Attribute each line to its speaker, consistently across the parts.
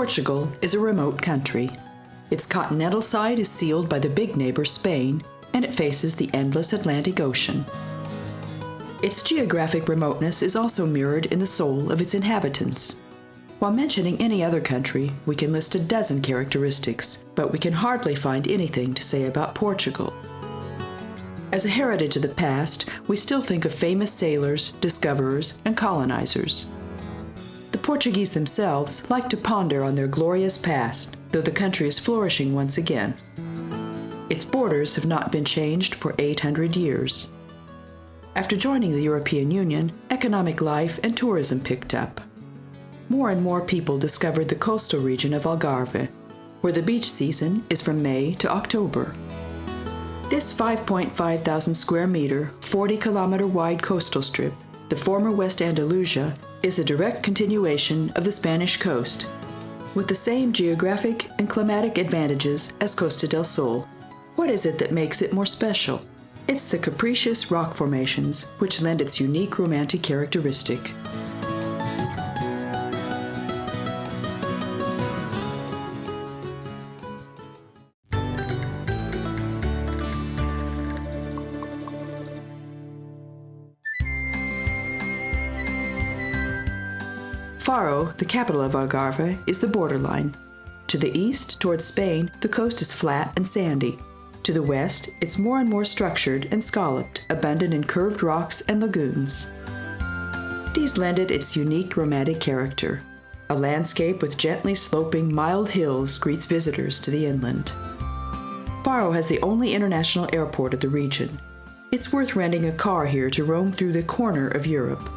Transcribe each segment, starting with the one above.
Speaker 1: Portugal is a remote country. Its continental side is sealed by the big neighbor Spain, and it faces the endless Atlantic Ocean. Its geographic remoteness is also mirrored in the soul of its inhabitants. While mentioning any other country, we can list a dozen characteristics, but we can hardly find anything to say about Portugal. As a heritage of the past, we still think of famous sailors, discoverers, and colonizers. The Portuguese themselves like to ponder on their glorious past, though the country is flourishing once again. Its borders have not been changed for 800 years. After joining the European Union, economic life and tourism picked up. More and more people discovered the coastal region of Algarve, where the beach season is from May to October. This 5.5 thousand square meter, 40-kilometer wide coastal strip, the former West Andalusia, is a direct continuation of the Spanish coast, with the same geographic and climatic advantages as Costa del Sol. What is it that makes it more special? It's the capricious rock formations which lend its unique romantic characteristic. Faro, the capital of Algarve, is the borderline. To the east, towards Spain, the coast is flat and sandy. To the west, it's more and more structured and scalloped, abundant in curved rocks and lagoons. These lend it its unique romantic character. A landscape with gently sloping, mild hills greets visitors to the inland. Faro has the only international airport of the region. It's worth renting a car here to roam through the corner of Europe.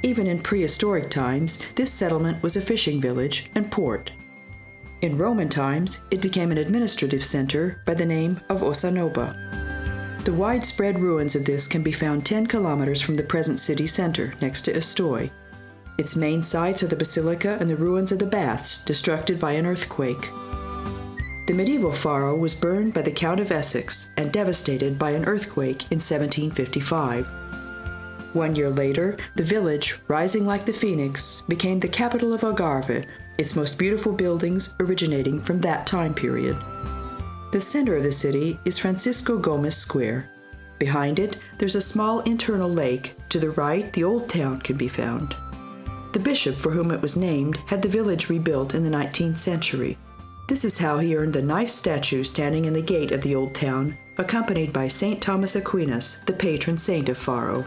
Speaker 1: Even in prehistoric times, this settlement was a fishing village and port. In Roman times, it became an administrative center by the name of Osanoba. The widespread ruins of this can be found 10 kilometers from the present city center, next to Estoy. Its main sites are the basilica and the ruins of the baths, destructed by an earthquake. The medieval Faro was burned by the Count of Essex and devastated by an earthquake in 1755. 1 year later, the village, rising like the phoenix, became the capital of Algarve, its most beautiful buildings originating from that time period. The center of the city is Francisco Gomes Square. Behind it, there's a small internal lake. To the right, the old town can be found. The bishop for whom it was named had the village rebuilt in the 19th century. This is how he earned the nice statue standing in the gate of the old town, accompanied by St. Thomas Aquinas, the patron saint of Faro.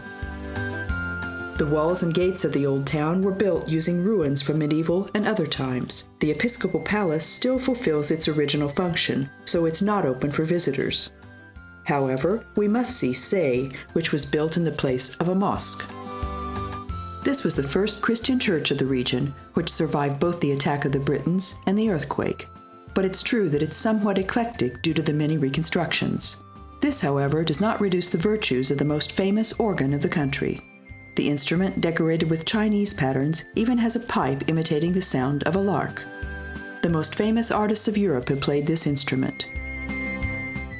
Speaker 1: The walls and gates of the old town were built using ruins from medieval and other times. The episcopal palace still fulfills its original function, so it's not open for visitors. However, we must see Sé, which was built in the place of a mosque. This was the first Christian church of the region, which survived both the attack of the Britons and the earthquake. But it's true that it's somewhat eclectic due to the many reconstructions. This, however, does not reduce the virtues of the most famous organ of the country. The instrument, decorated with Chinese patterns, even has a pipe imitating the sound of a lark. The most famous artists of Europe have played this instrument.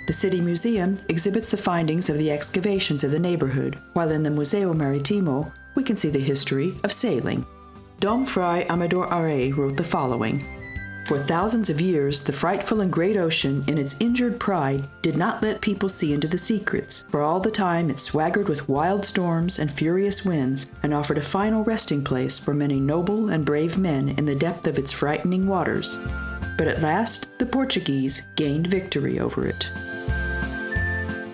Speaker 1: The City Museum exhibits the findings of the excavations of the neighborhood, while in the Museo Maritimo, we can see the history of sailing. Dom Fray Amador Aré wrote the following: "For thousands of years, the frightful and great ocean, in its injured pride, did not let people see into the secrets, for all the time it swaggered with wild storms and furious winds, and offered a final resting place for many noble and brave men in the depth of its frightening waters. But at last, the Portuguese gained victory over it."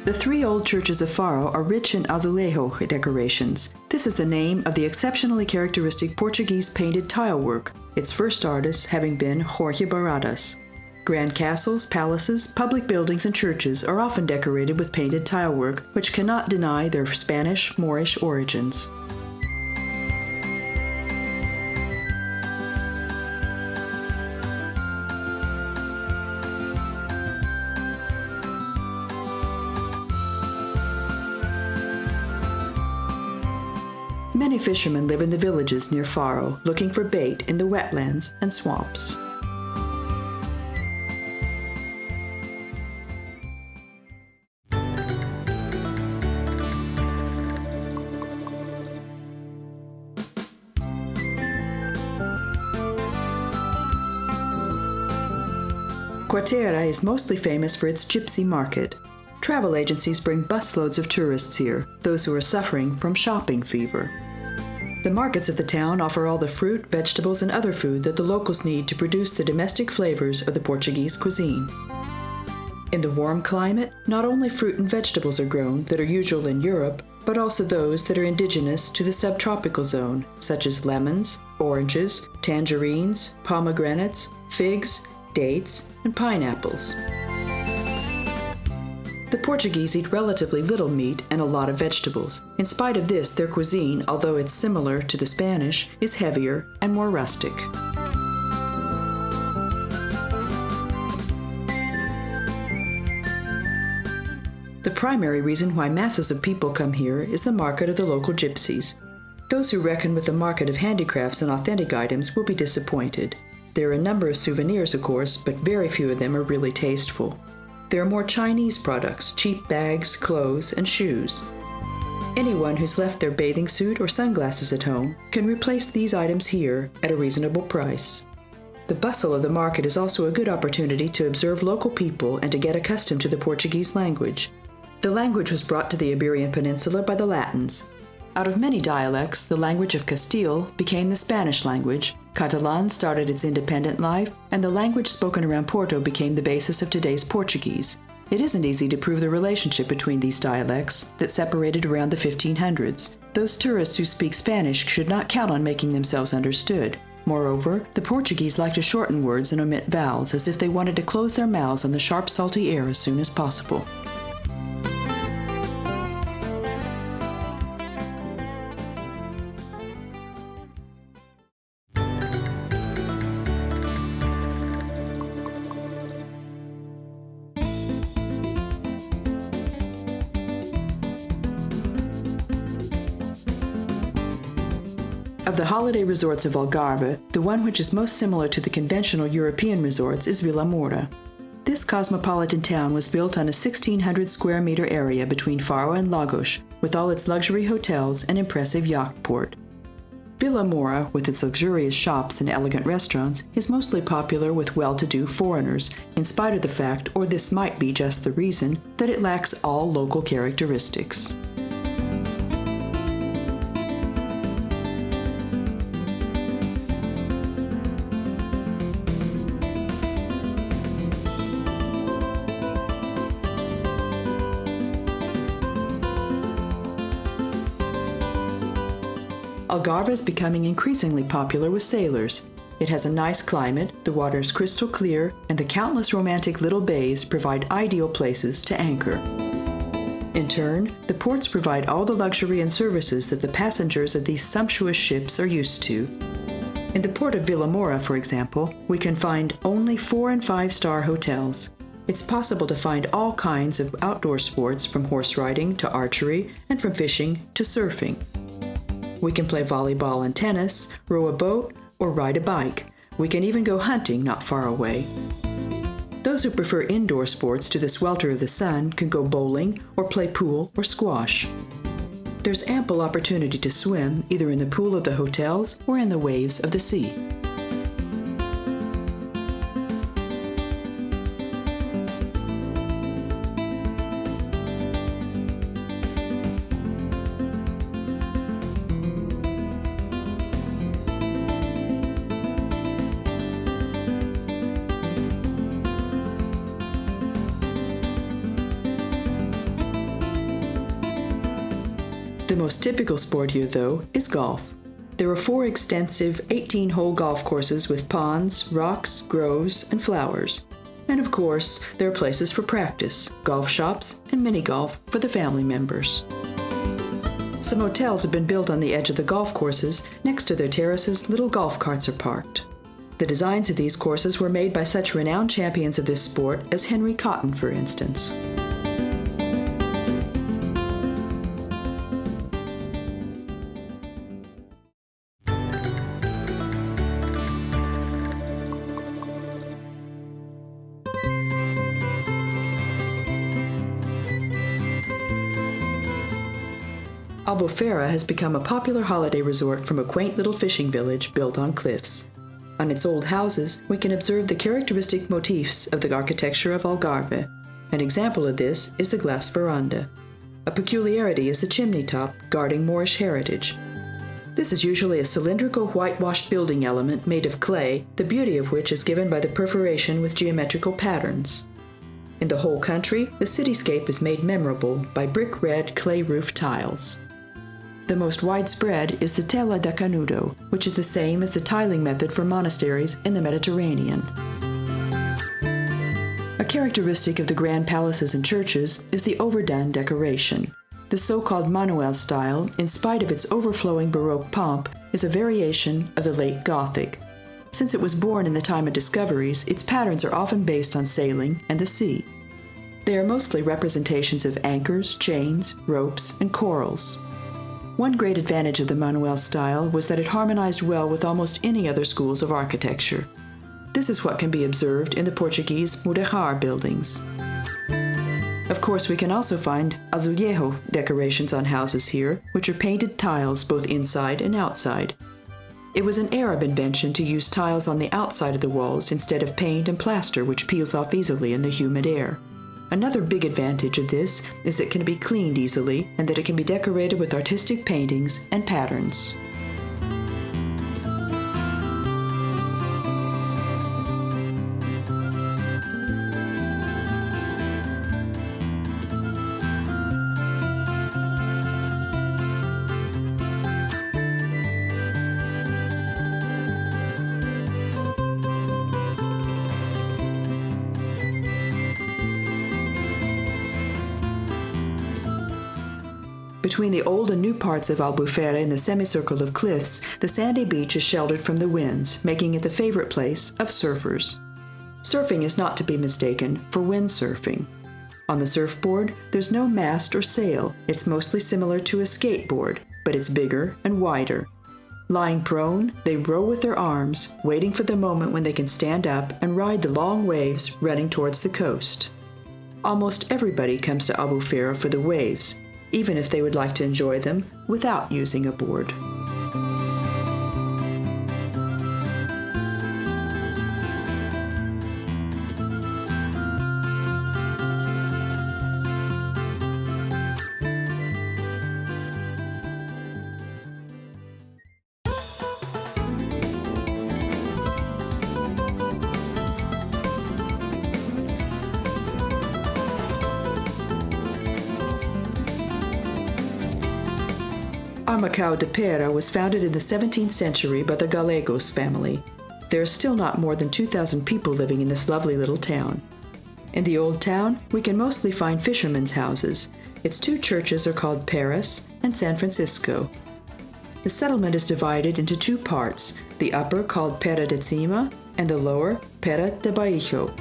Speaker 1: The 3 old churches of Faro are rich in azulejo decorations. This is the name of the exceptionally characteristic Portuguese painted tile work, its first artist having been Jorge Baradas. Grand castles, palaces, public buildings, and churches are often decorated with painted tile work, which cannot deny their Spanish Moorish origins. Many fishermen live in the villages near Faro, looking for bait in the wetlands and swamps. Quarteira is mostly famous for its gypsy market. Travel agencies bring busloads of tourists here, those who are suffering from shopping fever. The markets of the town offer all the fruit, vegetables, and other food that the locals need to produce the domestic flavors of the Portuguese cuisine. In the warm climate, not only fruit and vegetables are grown that are usual in Europe, but also those that are indigenous to the subtropical zone, such as lemons, oranges, tangerines, pomegranates, figs, dates, and pineapples. The Portuguese eat relatively little meat and a lot of vegetables. In spite of this, their cuisine, although it's similar to the Spanish, is heavier and more rustic. The primary reason why masses of people come here is the market of the local gypsies. Those who reckon with the market of handicrafts and authentic items will be disappointed. There are a number of souvenirs, of course, but very few of them are really tasteful. There are more Chinese products, cheap bags, clothes, and shoes. Anyone who's left their bathing suit or sunglasses at home can replace these items here at a reasonable price. The bustle of the market is also a good opportunity to observe local people and to get accustomed to the Portuguese language. The language was brought to the Iberian Peninsula by the Latins. Out of many dialects, the language of Castile became the Spanish language, Catalan started its independent life, and the language spoken around Porto became the basis of today's Portuguese. It isn't easy to prove the relationship between these dialects that separated around the 1500s. Those tourists who speak Spanish should not count on making themselves understood. Moreover, the Portuguese like to shorten words and omit vowels as if they wanted to close their mouths on the sharp, salty air as soon as possible. Of the holiday resorts of Algarve, the one which is most similar to the conventional European resorts is Vila Moura. This cosmopolitan town was built on a 1,600 square meter area between Faro and Lagos, with all its luxury hotels and impressive yacht port. Vila Moura, with its luxurious shops and elegant restaurants, is mostly popular with well-to-do foreigners, in spite of the fact, or this might be just the reason, that it lacks all local characteristics. Algarve is becoming increasingly popular with sailors. It has a nice climate, the water is crystal clear, and the countless romantic little bays provide ideal places to anchor. In turn, the ports provide all the luxury and services that the passengers of these sumptuous ships are used to. In the port of Vila Moura, for example, we can find only 4- and 5-star hotels. It's possible to find all kinds of outdoor sports from horse riding to archery and from fishing to surfing. We can play volleyball and tennis, row a boat, or ride a bike. We can even go hunting not far away. Those who prefer indoor sports to the swelter of the sun can go bowling or play pool or squash. There's ample opportunity to swim either in the pool of the hotels or in the waves of the sea. The most typical sport here, though, is golf. There are 4 extensive 18-hole golf courses with ponds, rocks, groves, and flowers. And of course, there are places for practice, golf shops, and mini-golf for the family members. Some hotels have been built on the edge of the golf courses. Next to their terraces, little golf carts are parked. The designs of these courses were made by such renowned champions of this sport as Henry Cotton, for instance. Albufeira has become a popular holiday resort from a quaint little fishing village built on cliffs. On its old houses, we can observe the characteristic motifs of the architecture of Algarve. An example of this is the glass veranda. A peculiarity is the chimney top, guarding Moorish heritage. This is usually a cylindrical whitewashed building element made of clay, the beauty of which is given by the perforation with geometrical patterns. In the whole country, the cityscape is made memorable by brick-red clay-roof tiles. The most widespread is the tela da canudo, which is the same as the tiling method for monasteries in the Mediterranean. A characteristic of the grand palaces and churches is the overdone decoration. The so-called Manuel-style, in spite of its overflowing Baroque pomp, is a variation of the late Gothic. Since it was born in the time of discoveries, its patterns are often based on sailing and the sea. They are mostly representations of anchors, chains, ropes, and corals. One great advantage of the Manuel style was that it harmonized well with almost any other schools of architecture. This is what can be observed in the Portuguese mudéjar buildings. Of course, we can also find Azulejo decorations on houses here, which are painted tiles both inside and outside. It was an Arab invention to use tiles on the outside of the walls instead of paint and plaster, which peels off easily in the humid air. Another big advantage of this is it can be cleaned easily and that it can be decorated with artistic paintings and patterns. Between the old and new parts of Albufeira in the semicircle of cliffs, the sandy beach is sheltered from the winds, making it the favorite place of surfers. Surfing is not to be mistaken for windsurfing. On the surfboard, there's no mast or sail. It's mostly similar to a skateboard, but it's bigger and wider. Lying prone, they row with their arms, waiting for the moment when they can stand up and ride the long waves running towards the coast. Almost everybody comes to Albufeira for the waves, even if they would like to enjoy them without using a board. Armacao de Pera was founded in the 17th century by the Gallegos family. There are still not more than 2,000 people living in this lovely little town. In the old town, we can mostly find fishermen's houses. Its two churches are called Paris and San Francisco. The settlement is divided into two parts, the upper called Pera de Cima and the lower Pera de Baixo.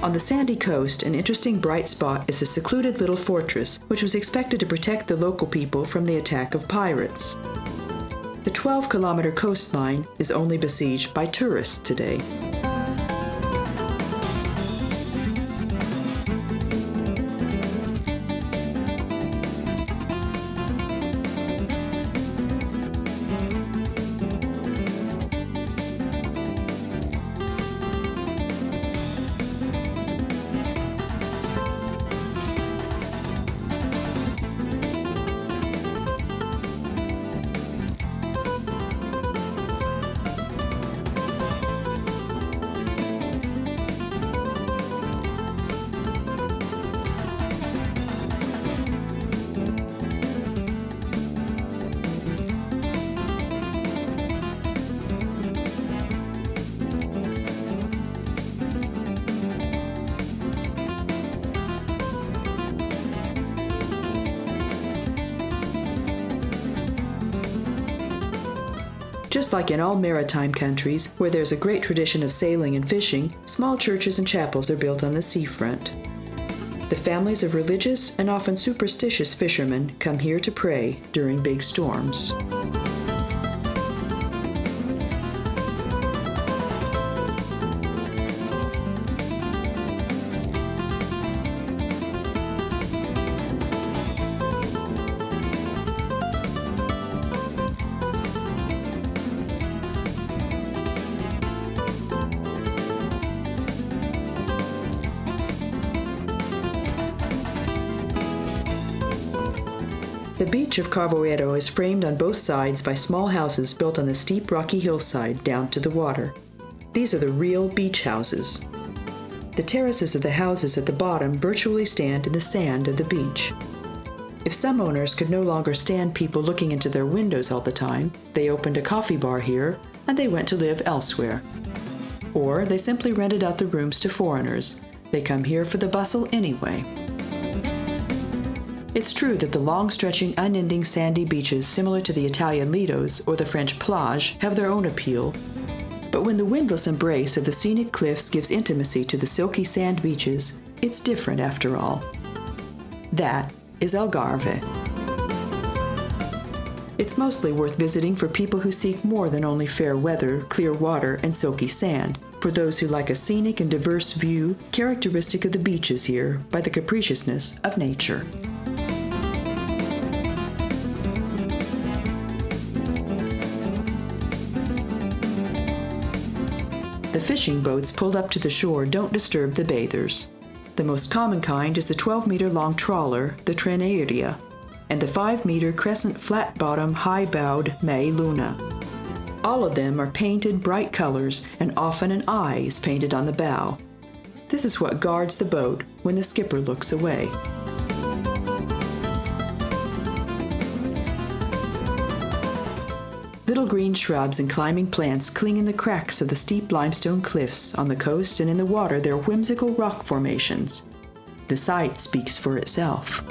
Speaker 1: On the sandy coast, an interesting bright spot is a secluded little fortress, which was expected to protect the local people from the attack of pirates. The 12-kilometer coastline is only besieged by tourists today. Just like in all maritime countries, where there's a great tradition of sailing and fishing, small churches and chapels are built on the seafront. The families of religious and often superstitious fishermen come here to pray during big storms. The beach of Carvoeiro is framed on both sides by small houses built on the steep rocky hillside down to the water. These are the real beach houses. The terraces of the houses at the bottom virtually stand in the sand of the beach. If some owners could no longer stand people looking into their windows all the time, they opened a coffee bar here and they went to live elsewhere. Or they simply rented out the rooms to foreigners. They come here for the bustle anyway. It's true that the long-stretching, unending sandy beaches similar to the Italian lidos or the French plage have their own appeal, but when the windless embrace of the scenic cliffs gives intimacy to the silky sand beaches, it's different after all. That is Algarve. It's mostly worth visiting for people who seek more than only fair weather, clear water, and silky sand, for those who like a scenic and diverse view characteristic of the beaches here by the capriciousness of nature. The fishing boats pulled up to the shore don't disturb the bathers. The most common kind is the 12-meter-long trawler, the Treneria, and the 5-meter crescent flat-bottom high-bowed May Luna. All of them are painted bright colors, and often an eye is painted on the bow. This is what guards the boat when the skipper looks away. Little green shrubs and climbing plants cling in the cracks of the steep limestone cliffs on the coast, and in the water there are whimsical rock formations. The sight speaks for itself.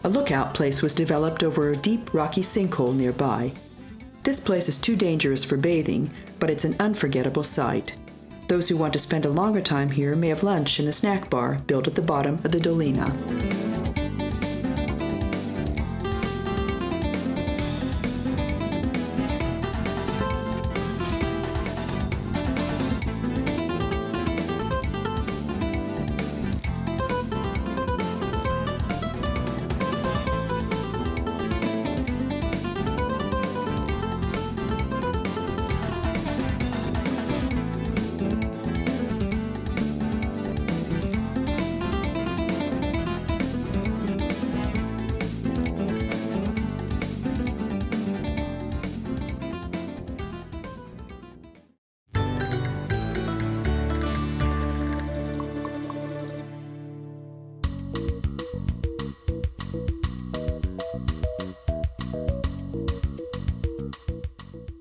Speaker 1: A lookout place was developed over a deep rocky sinkhole nearby. This place is too dangerous for bathing, but it's an unforgettable sight. Those who want to spend a longer time here may have lunch in the snack bar built at the bottom of the Dolina.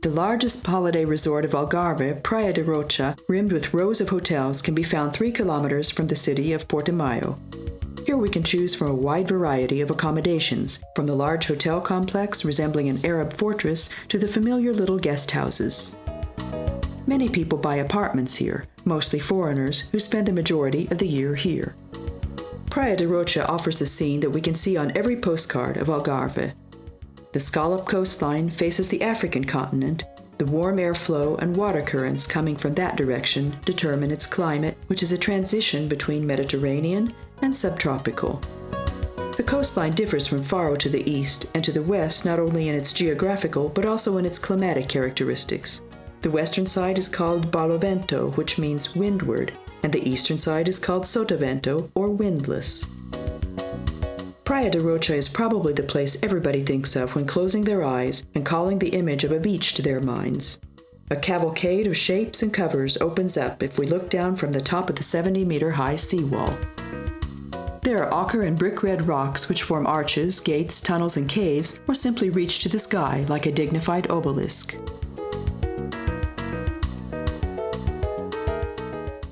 Speaker 1: The largest holiday resort of Algarve, Playa de Rocha, rimmed with rows of hotels, can be found 3 kilometers from the city of Portimao. Here we can choose from a wide variety of accommodations, from the large hotel complex resembling an Arab fortress to the familiar little guest houses. Many people buy apartments here, mostly foreigners who spend the majority of the year here. Playa de Rocha offers a scene that we can see on every postcard of Algarve. The scallop coastline faces the African continent. The warm airflow and water currents coming from that direction determine its climate, which is a transition between Mediterranean and subtropical. The coastline differs from Faro to the east and to the west not only in its geographical but also in its climatic characteristics. The western side is called Barlovento, which means windward, and the eastern side is called Sotavento, or windless. Playa de Rocha is probably the place everybody thinks of when closing their eyes and calling the image of a beach to their minds. A cavalcade of shapes and covers opens up if we look down from the top of the 70-meter-high seawall. There are ochre and brick-red rocks which form arches, gates, tunnels, and caves, or simply reach to the sky like a dignified obelisk.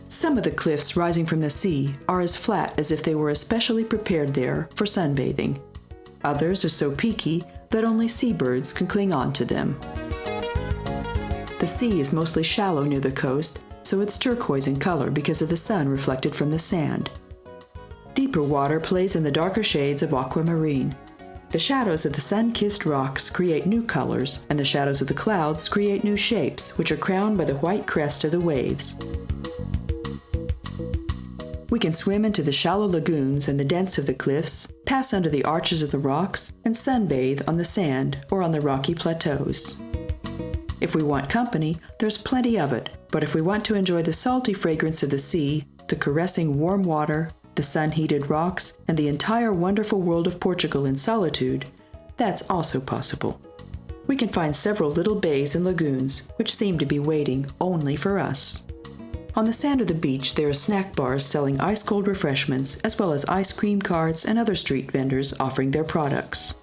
Speaker 1: Some of the cliffs rising from the sea are as flat as if they were especially prepared there for sunbathing. Others are so peaky that only seabirds can cling on to them. The sea is mostly shallow near the coast, so it's turquoise in color because of the sun reflected from the sand. Deeper water plays in the darker shades of aquamarine. The shadows of the sun-kissed rocks create new colors, and the shadows of the clouds create new shapes, which are crowned by the white crest of the waves. We can swim into the shallow lagoons and the dents of the cliffs, pass under the arches of the rocks, and sunbathe on the sand or on the rocky plateaus. If we want company, there's plenty of it, but if we want to enjoy the salty fragrance of the sea, the caressing warm water, the sun-heated rocks, and the entire wonderful world of Portugal in solitude, that's also possible. We can find several little bays and lagoons, which seem to be waiting only for us. On the sand of the beach, there are snack bars selling ice-cold refreshments, as well as ice cream carts and other street vendors offering their products.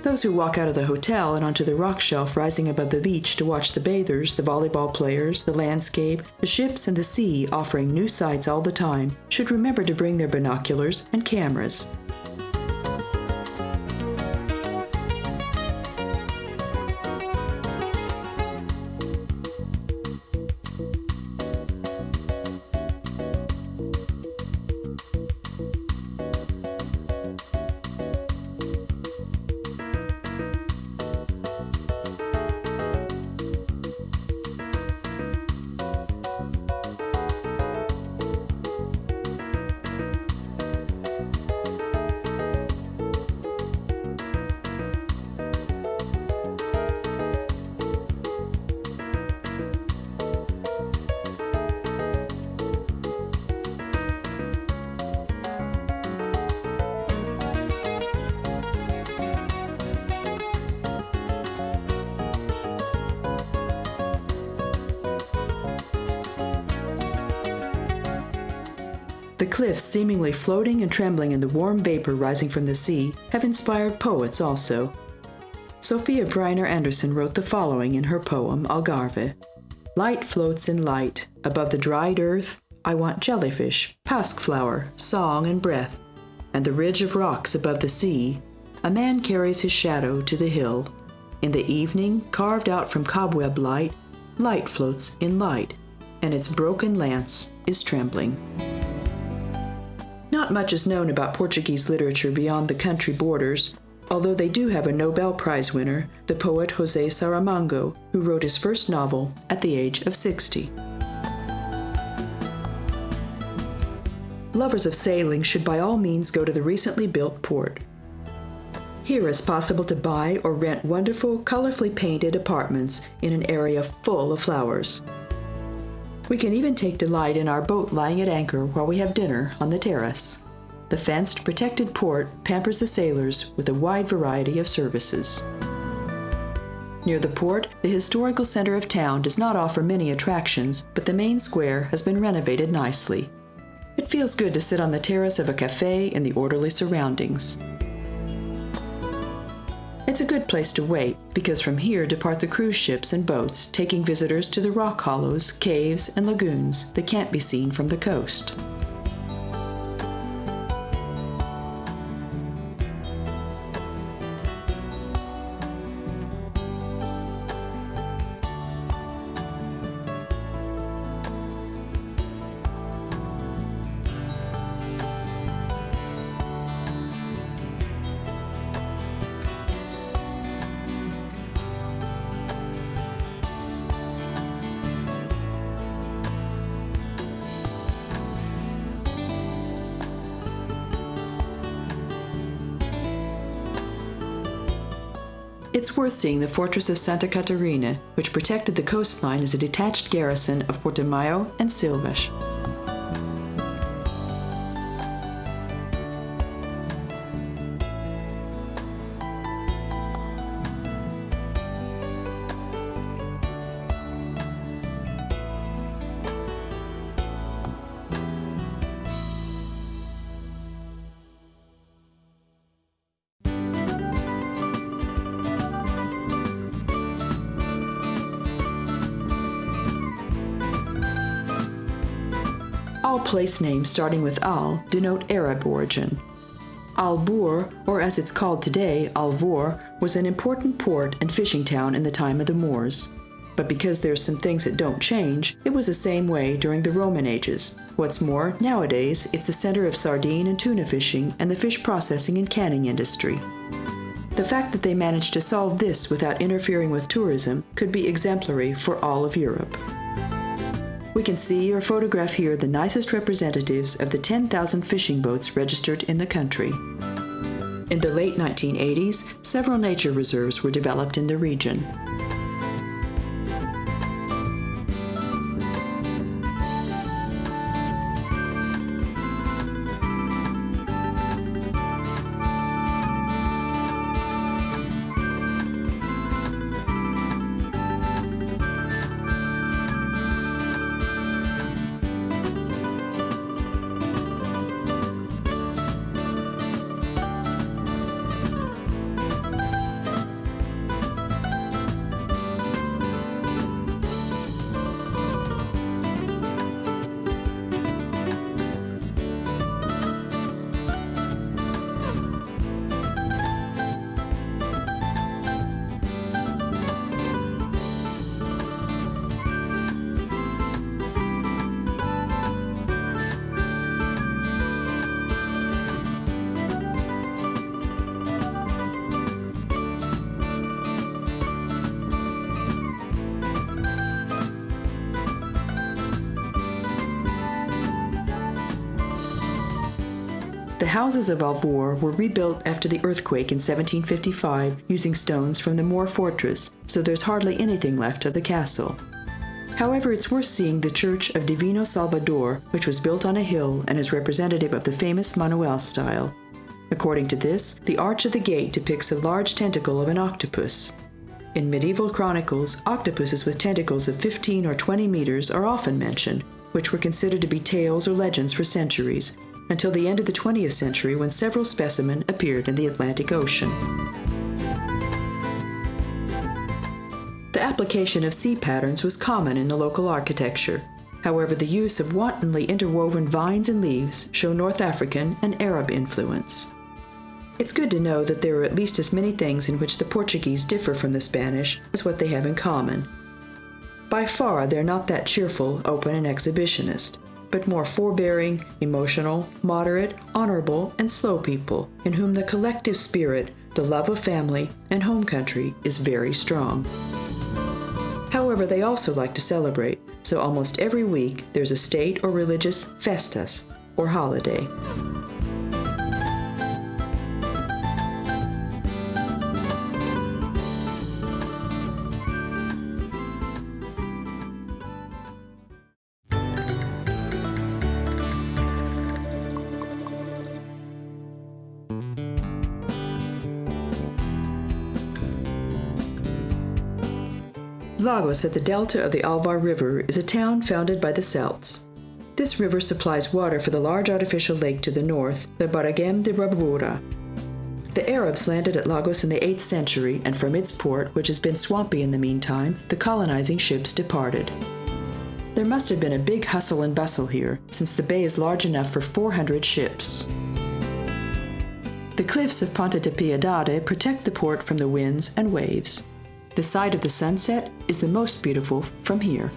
Speaker 1: Those who walk out of the hotel and onto the rock shelf rising above the beach to watch the bathers, the volleyball players, the landscape, the ships, and the sea offering new sights all the time should remember to bring their binoculars and cameras. The cliffs, seemingly floating and trembling in the warm vapor rising from the sea, have inspired poets also. Sophia Breiner Anderson wrote the following in her poem, Algarve. Light floats in light. Above the dried earth, I want jellyfish, pasque flower, song and breath. And the ridge of rocks above the sea, a man carries his shadow to the hill. In the evening, carved out from cobweb light, light floats in light, and its broken lance is trembling. Not much is known about Portuguese literature beyond the country borders, although they do have a Nobel Prize winner, the poet José Saramago, who wrote his first novel at the age of 60. Lovers of sailing should by all means go to the recently built port. Here it's possible to buy or rent wonderful, colorfully painted apartments in an area full of flowers. We can even take delight in our boat lying at anchor while we have dinner on the terrace. The fenced, protected port pampers the sailors with a wide variety of services. Near the port, the historical center of town does not offer many attractions, but the main square has been renovated nicely. It feels good to sit on the terrace of a cafe in the orderly surroundings. It's a good place to wait, because from here depart the cruise ships and boats, taking visitors to the rock hollows, caves, and lagoons that can't be seen from the coast. It's worth seeing the fortress of Santa Catarina, which protected the coastline as a detached garrison of Portimão and Silves. All place names starting with Al denote Arab origin. Albour, or as it's called today, Alvor, was an important port and fishing town in the time of the Moors. But because there's some things that don't change, it was the same way during the Roman ages. What's more, nowadays, it's the center of sardine and tuna fishing and the fish processing and canning industry. The fact that they managed to solve this without interfering with tourism could be exemplary for all of Europe. We can see or photograph here the nicest representatives of the 10,000 fishing boats registered in the country. In the late 1980s, several nature reserves were developed in the region. The houses of Algarve were rebuilt after the earthquake in 1755 using stones from the Moor fortress, so there's hardly anything left of the castle. However, it's worth seeing the church of Divino Salvador, which was built on a hill and is representative of the famous Manuel-style. According to this, the arch of the gate depicts a large tentacle of an octopus. In medieval chronicles, octopuses with tentacles of 15 or 20 meters are often mentioned, which were considered to be tales or legends for centuries, until the end of the 20th century when several specimens appeared in the Atlantic Ocean. The application of sea patterns was common in the local architecture. However, the use of wantonly interwoven vines and leaves show North African and Arab influence. It's good to know that there are at least as many things in which the Portuguese differ from the Spanish as what they have in common. By far, they're not that cheerful, open, and exhibitionist, but more forbearing, emotional, moderate, honorable, and slow people, in whom the collective spirit, the love of family, and home country is very strong. However, they also like to celebrate, so almost every week there's a state or religious festas, or holiday. Lagos at the delta of the Algarve River is a town founded by the Celts. This river supplies water for the large artificial lake to the north, the Barragem de Bravura. The Arabs landed at Lagos in the 8th century, and from its port, which has been swampy in the meantime, the colonizing ships departed. There must have been a big hustle and bustle here, since the bay is large enough for 400 ships. The cliffs of Ponta de Piedade protect the port from the winds and waves. The sight of the sunset is the most beautiful from here.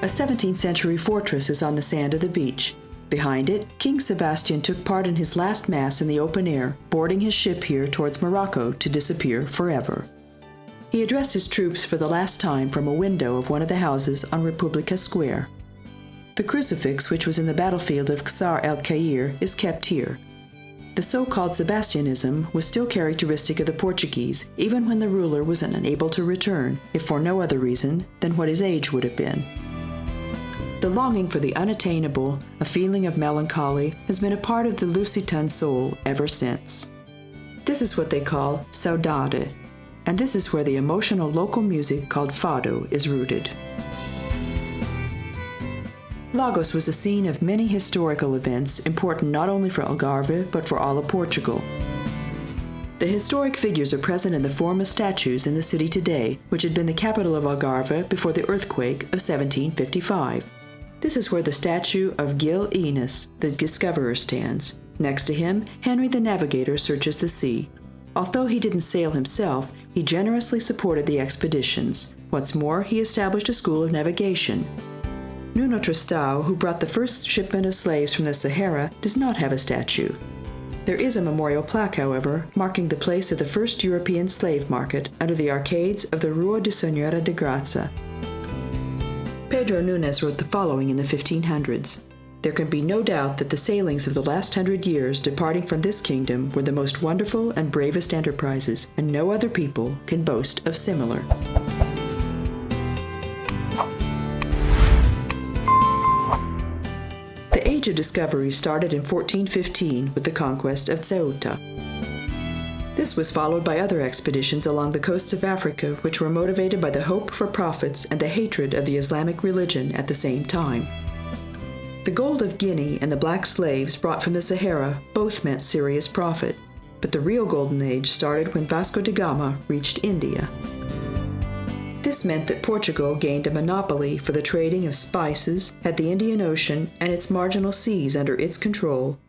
Speaker 1: A 17th century fortress is on the sand of the beach. Behind it, King Sebastian took part in his last mass in the open air, boarding his ship here towards Morocco to disappear forever. He addressed his troops for the last time from a window of one of the houses on Republica Square. The crucifix, which was in the battlefield of Ksar el-Khair, is kept here. The so-called Sebastianism was still characteristic of the Portuguese, even when the ruler was unable to return, if for no other reason than what his age would have been. The longing for the unattainable, a feeling of melancholy, has been a part of the Lusitan soul ever since. This is what they call saudade, and this is where the emotional local music called fado is rooted. Lagos was a scene of many historical events important not only for Algarve but for all of Portugal. The historic figures are present in the form of statues in the city today, which had been the capital of Algarve before the earthquake of 1755. This is where the statue of Gil Enos, the discoverer, stands. Next to him, Henry the Navigator searches the sea. Although he didn't sail himself, he generously supported the expeditions. What's more, he established a school of navigation. Nuno Tristão, who brought the first shipment of slaves from the Sahara, does not have a statue. There is a memorial plaque, however, marking the place of the first European slave market under the arcades of the Rua de Senhora de Graça. Pedro Nunes wrote the following in the 1500s. There can be no doubt that the sailings of the last 100 years departing from this kingdom were the most wonderful and bravest enterprises, and no other people can boast of similar. The Age of Discovery started in 1415 with the conquest of Ceuta. This was followed by other expeditions along the coasts of Africa, which were motivated by the hope for profits and the hatred of the Islamic religion at the same time. The gold of Guinea and the black slaves brought from the Sahara both meant serious profit, but the real golden age started when Vasco da Gama reached India. This meant that Portugal gained a monopoly for the trading of spices, had the Indian Ocean and its marginal seas under its control,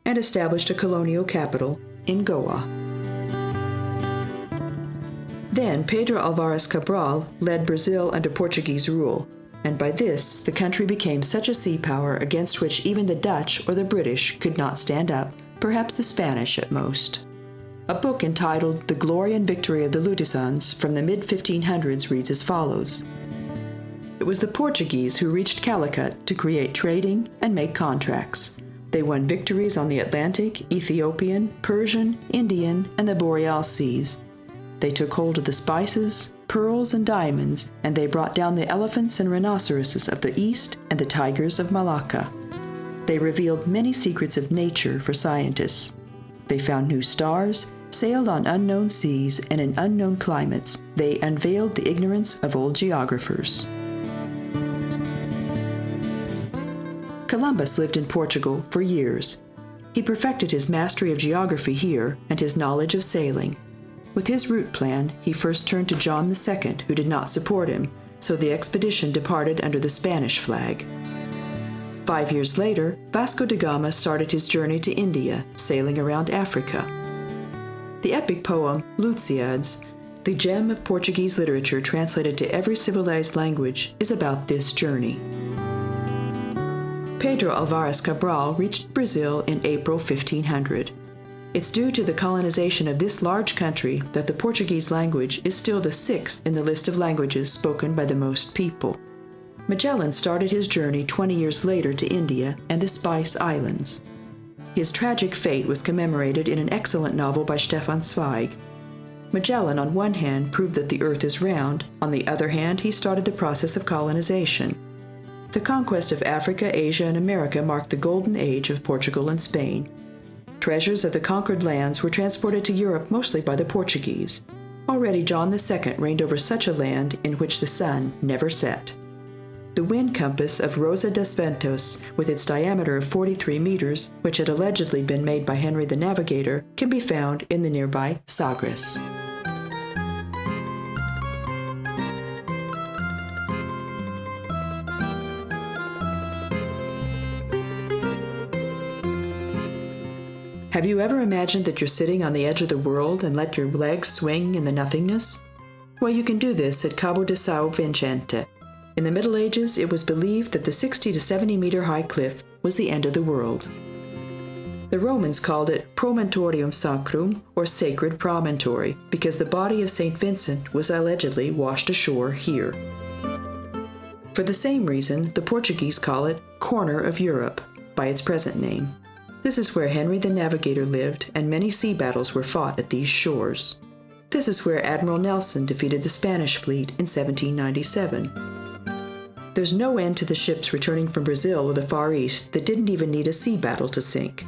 Speaker 1: and established a colonial capital in Goa. Then Pedro Álvares Cabral led Brazil under Portuguese rule, and by this the country became such a sea power against which even the Dutch or the British could not stand up, perhaps the Spanish at most. A book entitled The Glory and Victory of the Lutizans from the mid-1500s reads as follows. It was the Portuguese who reached Calicut to create trading and make contracts. They won victories on the Atlantic, Ethiopian, Persian, Indian, and the Boreal seas. They took hold of the spices, pearls, and diamonds, and they brought down the elephants and rhinoceroses of the East and the tigers of Malacca. They revealed many secrets of nature for scientists. They found new stars, sailed on unknown seas, and in unknown climates. They unveiled the ignorance of old geographers. Columbus lived in Portugal for years. He perfected his mastery of geography here and his knowledge of sailing. With his route plan, he first turned to John II, who did not support him, so the expedition departed under the Spanish flag. 5 years later, Vasco da Gama started his journey to India, sailing around Africa. The epic poem Lusíads, the gem of Portuguese literature translated to every civilized language, is about this journey. Pedro Álvares Cabral reached Brazil in April 1500. It's due to the colonization of this large country that the Portuguese language is still the 6th in the list of languages spoken by the most people. Magellan started his journey 20 years later to India and the Spice Islands. His tragic fate was commemorated in an excellent novel by Stefan Zweig. Magellan, on one hand, proved that the earth is round. On the other hand, he started the process of colonization. The conquest of Africa, Asia, and America marked the golden age of Portugal and Spain. Treasures of the conquered lands were transported to Europe mostly by the Portuguese. Already John II reigned over such a land in which the sun never set. The wind compass of Rosa dos Ventos, with its diameter of 43 meters, which had allegedly been made by Henry the Navigator, can be found in the nearby Sagres. Have you ever imagined that you're sitting on the edge of the world and let your legs swing in the nothingness? Well, you can do this at Cabo de São Vicente. In the Middle Ages, it was believed that the 60 to 70 meter high cliff was the end of the world. The Romans called it Promontorium Sacrum, or Sacred Promontory, because the body of Saint Vincent was allegedly washed ashore here. For the same reason, the Portuguese call it Corner of Europe, by its present name. This is where Henry the Navigator lived, and many sea battles were fought at these shores. This is where Admiral Nelson defeated the Spanish fleet in 1797. There's no end to the ships returning from Brazil or the Far East that didn't even need a sea battle to sink.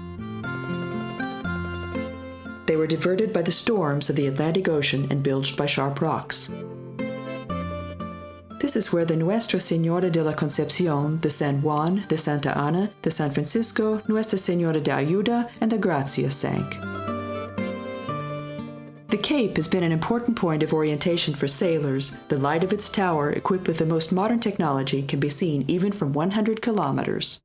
Speaker 1: They were diverted by the storms of the Atlantic Ocean and bilged by sharp rocks. This is where the Nuestra Señora de la Concepción, the San Juan, the Santa Ana, the San Francisco, Nuestra Señora de Ayuda, and the Gracia sank. The Cape has been an important point of orientation for sailors. The light of its tower, equipped with the most modern technology, can be seen even from 100 kilometers.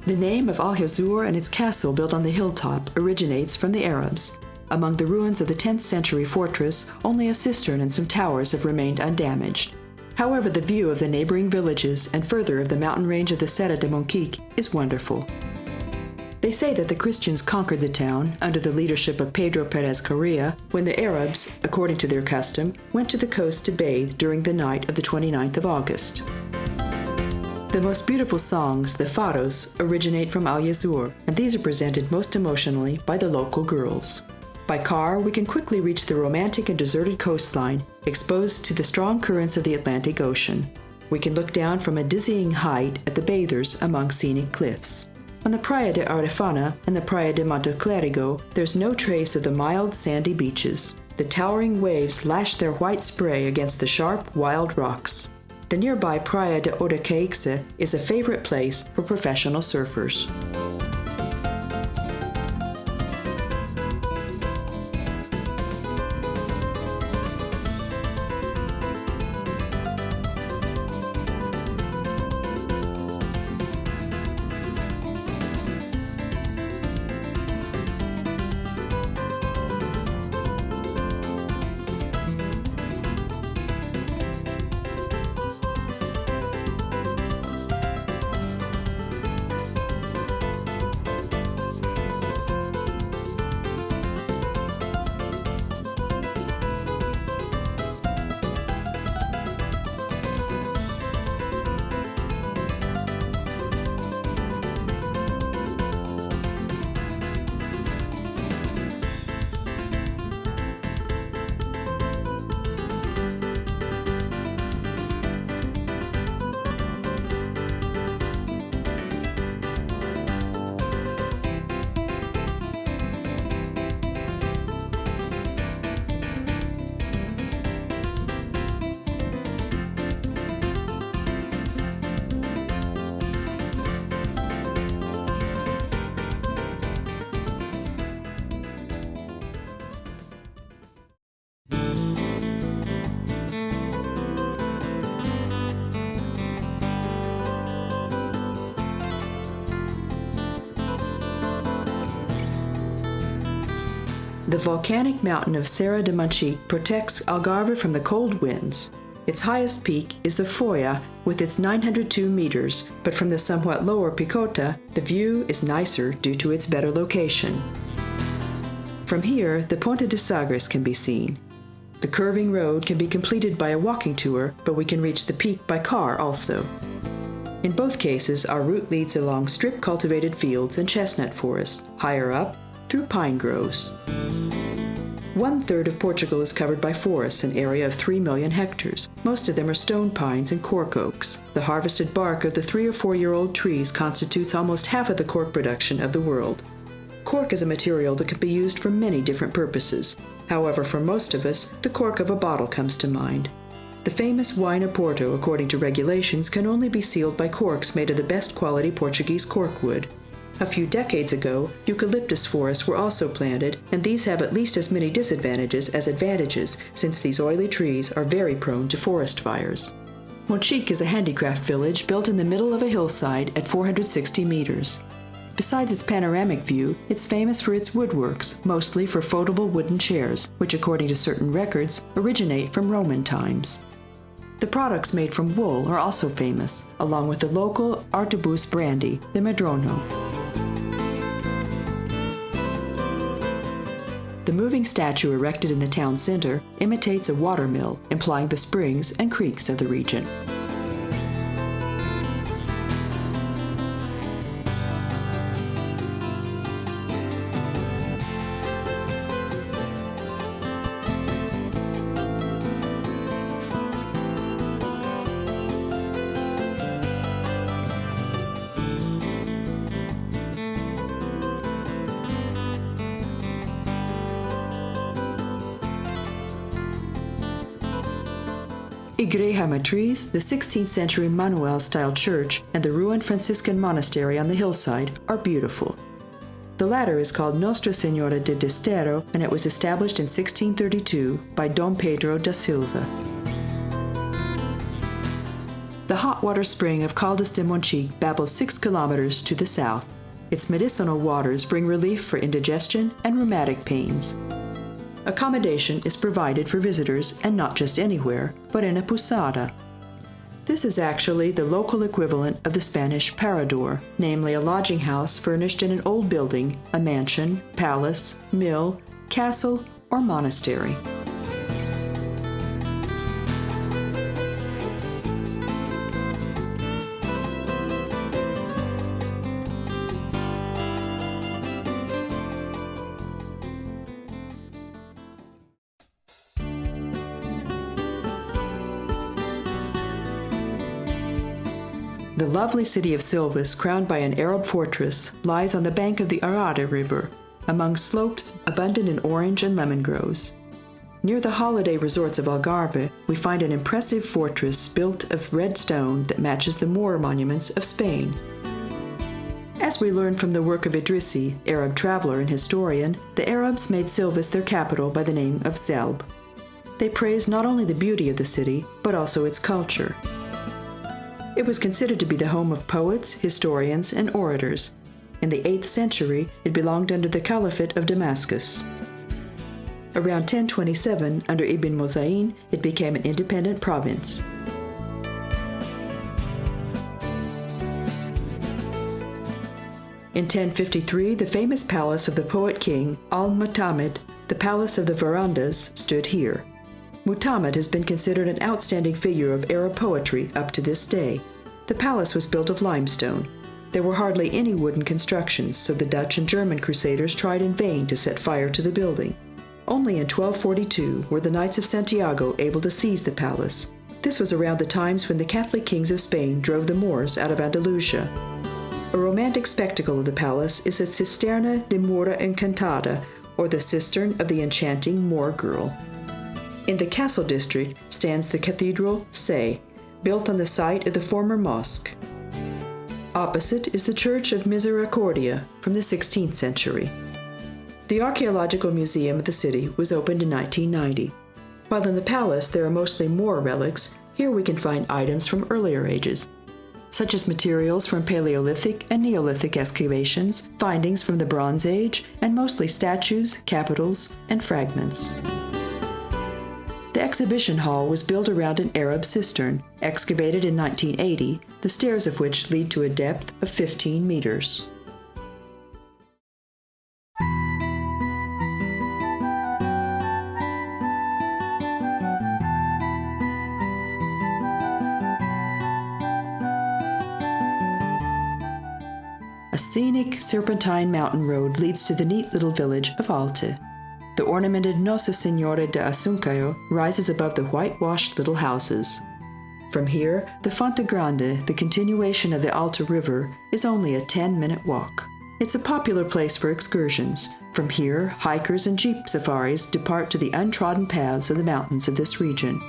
Speaker 1: The The name of Algesur and its castle built on the hilltop originates from the Arabs. Among the ruins of the 10th century fortress, only a cistern and some towers have remained undamaged. However, the view of the neighboring villages and further of the mountain range of the Serra de Monquique is wonderful. They say that the Christians conquered the town under the leadership of Pedro Perez Correa when the Arabs, according to their custom, went to the coast to bathe during the night of the 29th of August. The most beautiful songs, the fados, originate from Algesur, and these are presented most emotionally by the local girls. By car, we can quickly reach the romantic and deserted coastline, exposed to the strong currents of the Atlantic Ocean. We can look down from a dizzying height at the bathers among scenic cliffs. On the Playa de Arefana and the Playa de Monteclérigo, there's no trace of the mild, sandy beaches. The towering waves lash their white spray against the sharp, wild rocks. The nearby Playa de Odacaixe is a favorite place for professional surfers. The volcanic mountain of Serra de Monchique protects Algarve from the cold winds. Its highest peak is the Foia with its 902 meters, but from the somewhat lower Picota, the view is nicer due to its better location. From here, the Ponte de Sagres can be seen. The curving road can be completed by a walking tour, but we can reach the peak by car also. In both cases, our route leads along strip-cultivated fields and chestnut forests, higher up, through pine groves. 1/3 of Portugal is covered by forests, an area of 3 million hectares. Most of them are stone pines and cork oaks. The harvested bark of the 3 or 4-year-old trees constitutes almost half of the cork production of the world. Cork is a material that can be used for many different purposes. However, for most of us, the cork of a bottle comes to mind. The famous wine of Porto, according to regulations, can only be sealed by corks made of the best quality Portuguese cork wood. A few decades ago, eucalyptus forests were also planted, and these have at least as many disadvantages as advantages, since these oily trees are very prone to forest fires. Monchique is a handicraft village built in the middle of a hillside at 460 meters. Besides its panoramic view, it's famous for its woodworks, mostly for foldable wooden chairs, which according to certain records, originate from Roman times. The products made from wool are also famous, along with the local arquebus brandy, the Madrono. The moving statue erected in the town center imitates a watermill, implying the springs and creeks of the region. Igreja Matriz, the 16th century Manuel-style church, and the ruined Franciscan monastery on the hillside are beautiful. The latter is called Nostra Senhora de Desterro, and it was established in 1632 by Dom Pedro da Silva. The hot water spring of Caldas de Moniche babbles 6 kilometers to the south. Its medicinal waters bring relief for indigestion and rheumatic pains. Accommodation is provided for visitors, and not just anywhere, but in a posada. This is actually the local equivalent of the Spanish parador, namely a lodging house furnished in an old building, a mansion, palace, mill, castle, or monastery. The lovely city of Silves, crowned by an Arab fortress, lies on the bank of the Arade River, among slopes abundant in orange and lemon groves. Near the holiday resorts of Algarve, we find an impressive fortress built of red stone that matches the Moor monuments of Spain. As we learn from the work of Idrissi, Arab traveler and historian, the Arabs made Silves their capital by the name of Zelb. They praised not only the beauty of the city, but also its culture. It was considered to be the home of poets, historians, and orators. In the 8th century, it belonged under the Caliphate of Damascus. Around 1027, under Ibn Mozayn, it became an independent province. In 1053, the famous palace of the poet king Al-Mu'tamid, the Palace of the Verandas, stood here. Mu'tamid has been considered an outstanding figure of Arab poetry up to this day. The palace was built of limestone. There were hardly any wooden constructions, so the Dutch and German crusaders tried in vain to set fire to the building. Only in 1242 were the Knights of Santiago able to seize the palace. This was around the times when the Catholic kings of Spain drove the Moors out of Andalusia. A romantic spectacle of the palace is the Cisterna de Mora Encantada, or the cistern of the enchanting Moor girl. In the castle district stands the Cathedral Say, built on the site of the former mosque. Opposite is the Church of Misericordia from the 16th century. The Archaeological Museum of the city was opened in 1990. While in the palace there are mostly Moor relics, here we can find items from earlier ages, such as materials from Paleolithic and Neolithic excavations, findings from the Bronze Age, and mostly statues, capitals, and fragments. The exhibition hall was built around an Arab cistern, excavated in 1980, the stairs of which lead to a depth of 15 meters. A scenic serpentine mountain road leads to the neat little village of Alte. The ornamented Nossa Senhora de Assunção rises above the whitewashed little houses. From here, the Fonte Grande, the continuation of the Alta River, is only a 10-minute walk. It's a popular place for excursions. From here, hikers and jeep safaris depart to the untrodden paths of the mountains of this region.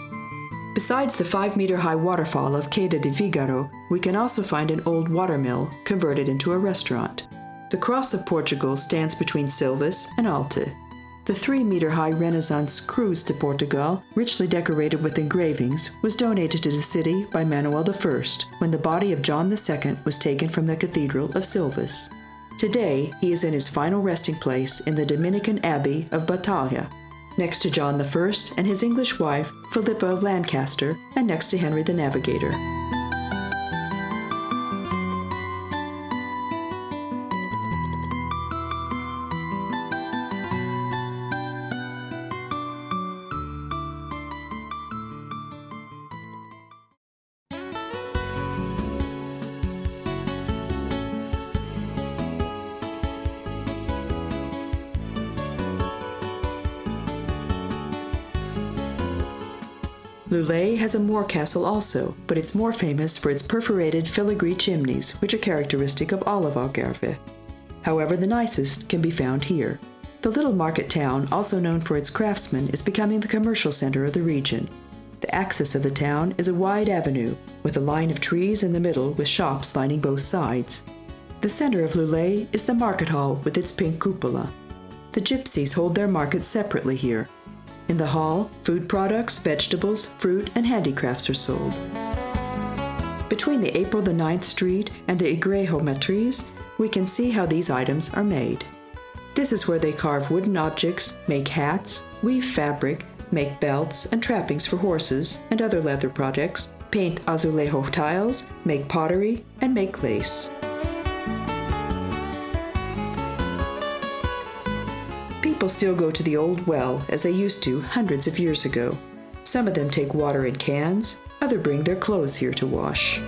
Speaker 1: Besides the 5-meter-high waterfall of Queda de Figaro, we can also find an old watermill converted into a restaurant. The Cross of Portugal stands between Silves and Alte. The 3-meter-high Renaissance Cruz de Portugal, richly decorated with engravings, was donated to the city by Manuel I when the body of John II was taken from the Cathedral of Silves. Today, he is in his final resting place in the Dominican Abbey of Batalha, next to John I and his English wife, Philippa of Lancaster, and next to Henry the Navigator. Lulé has a moor castle also, but it's more famous for its perforated filigree chimneys, which are characteristic of all of Algarve. However, the nicest can be found here. The little market town, also known for its craftsmen, is becoming the commercial center of the region. The axis of the town is a wide avenue, with a line of trees in the middle with shops lining both sides. The center of Lulé is the market hall with its pink cupola. The gypsies hold their markets separately here. In the hall, food products, vegetables, fruit, and handicrafts are sold. Between the April the 9th Street and the Igrejo Matriz, we can see how these items are made. This is where they carve wooden objects, make hats, weave fabric, make belts and trappings for horses and other leather projects, paint azulejo tiles, make pottery, and make lace. People still go to the old well as they used to hundreds of years ago. Some of them take water in cans, others bring their clothes here to wash.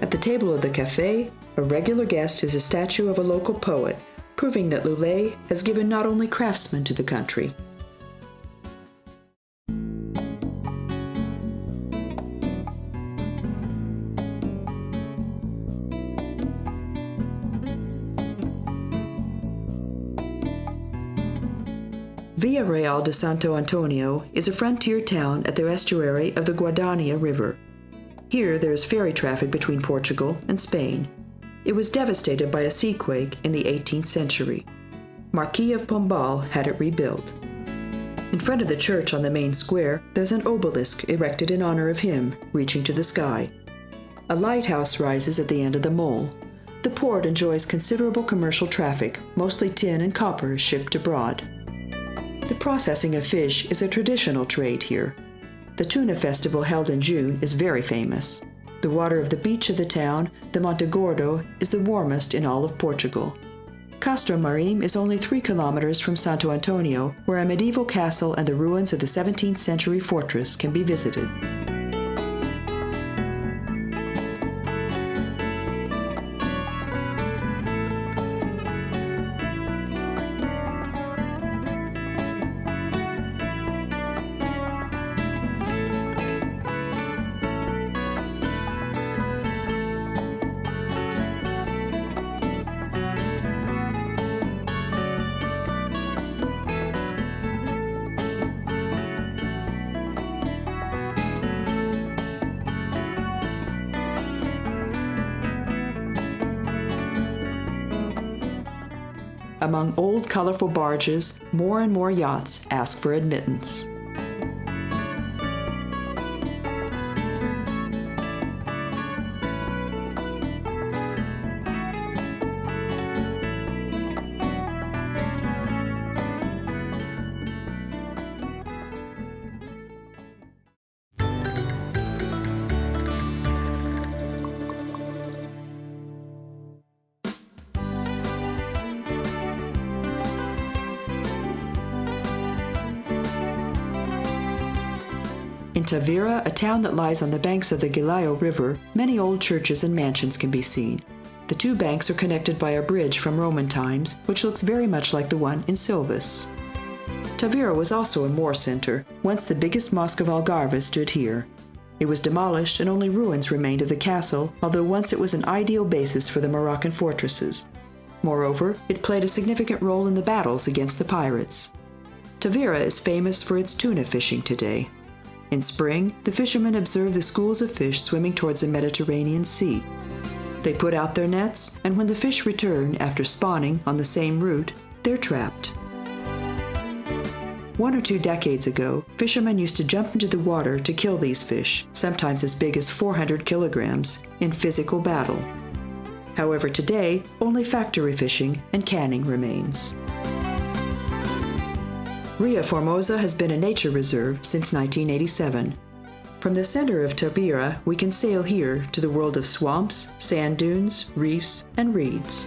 Speaker 1: At the table of the cafe, a regular guest is a statue of a local poet, proving that Lulé has given not only craftsmen to the country. Villarreal de Santo Antonio is a frontier town at the estuary of the Guadania River. Here there is ferry traffic between Portugal and Spain. It was devastated by a seaquake in the 18th century. Marquis of Pombal had it rebuilt. In front of the church on the main square, there's an obelisk erected in honor of him, reaching to the sky. A lighthouse rises at the end of the mole. The port enjoys considerable commercial traffic, mostly tin and copper is shipped abroad. The processing of fish is a traditional trade here. The tuna festival held in June is very famous. The water of the beach of the town, the Monte Gordo, is the warmest in all of Portugal. Castro Marim is only 3 kilometers from Santo Antonio, where a medieval castle and the ruins of the 17th century fortress can be visited. Among old, colorful barges, more and more yachts ask for admittance. In Tavira, a town that lies on the banks of the Gilao River, many old churches and mansions can be seen. The 2 banks are connected by a bridge from Roman times, which looks very much like the one in Silves. Tavira was also a Moor center. Once the biggest mosque of Algarve stood here. It was demolished and only ruins remained of the castle, although once it was an ideal basis for the Moroccan fortresses. Moreover, it played a significant role in the battles against the pirates. Tavira is famous for its tuna fishing today. In spring, the fishermen observe the schools of fish swimming towards the Mediterranean Sea. They put out their nets, and when the fish return after spawning on the same route, they're trapped. 1 or 2 decades ago, fishermen used to jump into the water to kill these fish, sometimes as big as 400 kilograms, in physical battle. However, today, only factory fishing and canning remains. Ria Formosa has been a nature reserve since 1987. From the center of Tavira, we can sail here to the world of swamps, sand dunes, reefs, and reeds.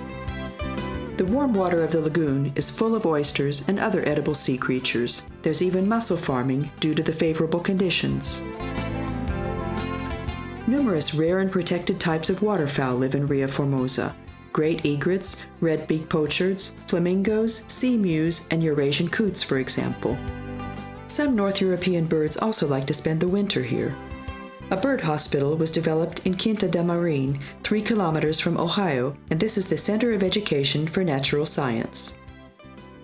Speaker 1: The warm water of the lagoon is full of oysters and other edible sea creatures. There's even mussel farming due to the favorable conditions. Numerous rare and protected types of waterfowl live in Ria Formosa. Great egrets, red-beaked pochards, flamingos, sea mews, and Eurasian coots, for example. Some North European birds also like to spend the winter here. A bird hospital was developed in Quinta da Marine, 3 kilometers from Ohio, and this is the center of education for natural science.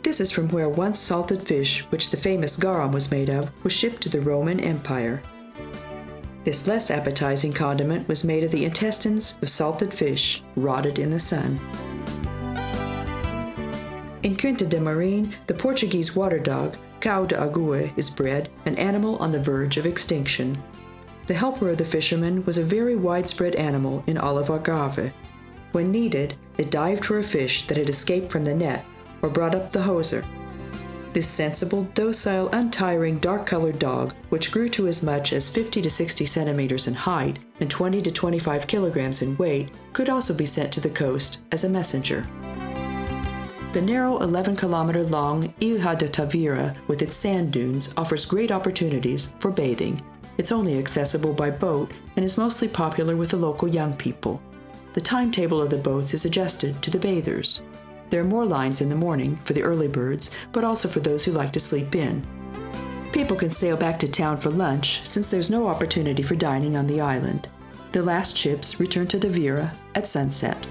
Speaker 1: This is from where once salted fish, which the famous garum was made of, was shipped to the Roman Empire. This less appetizing condiment was made of the intestines of salted fish, rotted in the sun. In Quinta de Marim, the Portuguese water dog, Cão de Água, is bred, an animal on the verge of extinction. The helper of the fishermen was a very widespread animal in all of Algarve. When needed, it dived for a fish that had escaped from the net or brought up the hawser. This sensible, docile, untiring, dark-colored dog, which grew to as much as 50 to 60 centimeters in height and 20 to 25 kilograms in weight, could also be sent to the coast as a messenger. The narrow 11-kilometer-long Ilha de Tavira, with its sand dunes, offers great opportunities for bathing. It's only accessible by boat and is mostly popular with the local young people. The timetable of the boats is adjusted to the bathers. There are more lines in the morning for the early birds, but also for those who like to sleep in. People can sail back to town for lunch since there's no opportunity for dining on the island. The last ships return to Tavira at sunset.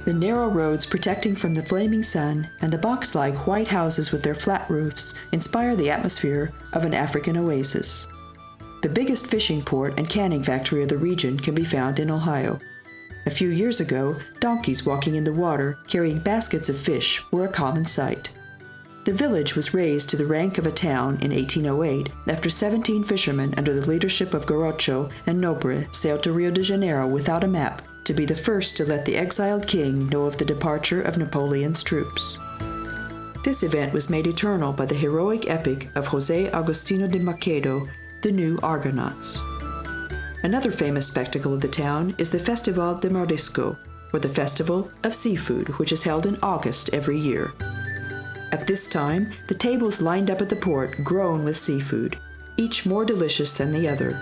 Speaker 1: The narrow roads protecting from the flaming sun and the box-like white houses with their flat roofs inspire the atmosphere of an African oasis. The biggest fishing port and canning factory of the region can be found in Ohio. A few years ago, donkeys walking in the water carrying baskets of fish were a common sight. The village was raised to the rank of a town in 1808 after 17 fishermen under the leadership of Gorocho and Nobre sailed to Rio de Janeiro without a map, to be the first to let the exiled king know of the departure of Napoleon's troops. This event was made eternal by the heroic epic of José Agostinho de Macedo, The New Argonauts. Another famous spectacle of the town is the Festival de Marisco, or the Festival of Seafood, which is held in August every year. At this time, the tables lined up at the port groan with seafood, each more delicious than the other.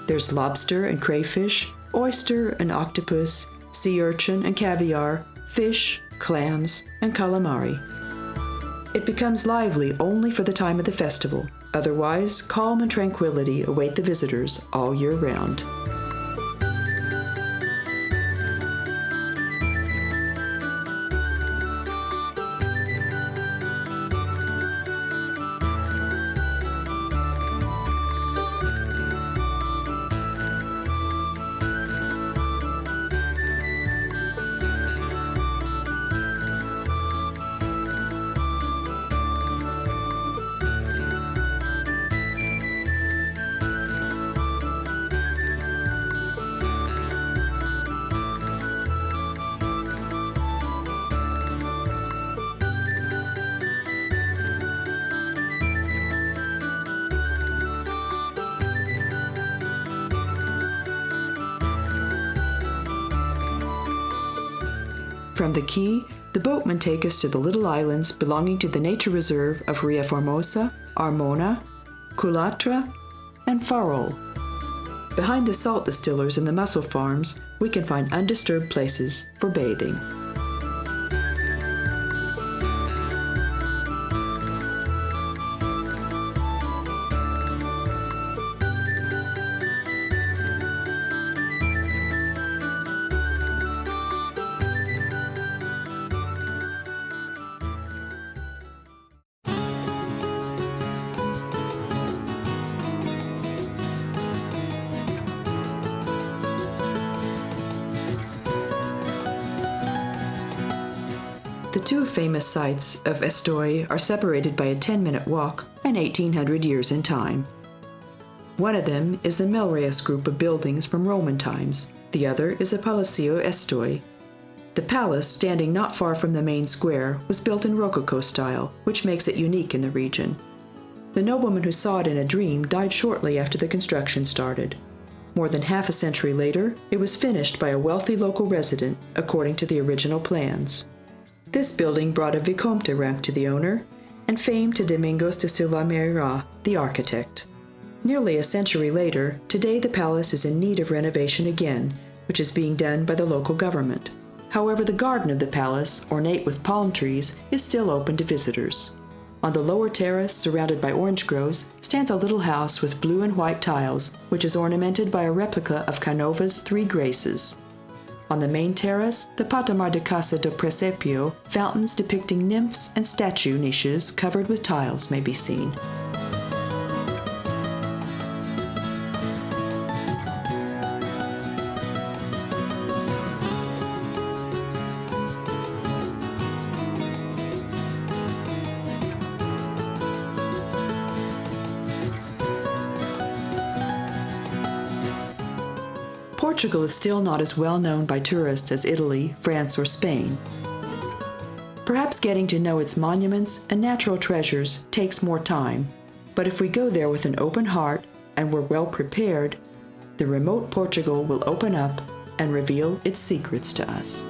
Speaker 1: There's lobster and crayfish, oyster and octopus, sea urchin and caviar, fish, clams, and calamari. It becomes lively only for the time of the festival. Otherwise, calm and tranquility await the visitors all year round. From the quay, the boatmen take us to the little islands belonging to the nature reserve of Ria Formosa, Armona, Culatra, and Farol. Behind the salt distillers and the mussel farms, we can find undisturbed places for bathing. The two famous sites of Estoy are separated by a 10-minute walk and 1,800 years in time. One of them is the Melreyes group of buildings from Roman times. The other is a Palacio Estoy. The palace, standing not far from the main square, was built in Rococo style, which makes it unique in the region. The nobleman who saw it in a dream died shortly after the construction started. More than half a century later, it was finished by a wealthy local resident according to the original plans. This building brought a Vicomte rank to the owner and fame to Domingos de Silva Meira, the architect. Nearly a century later, today the palace is in need of renovation again, which is being done by the local government. However, the garden of the palace, ornate with palm trees, is still open to visitors. On the lower terrace, surrounded by orange groves, stands a little house with blue and white tiles, which is ornamented by a replica of Canova's Three Graces. On the main terrace, the Patamar de Casa do Presepio, fountains depicting nymphs and statue niches covered with tiles may be seen. Portugal is still not as well known by tourists as Italy, France, or Spain. Perhaps getting to know its monuments and natural treasures takes more time, but if we go there with an open heart and we're well prepared, the remote Portugal will open up and reveal its secrets to us.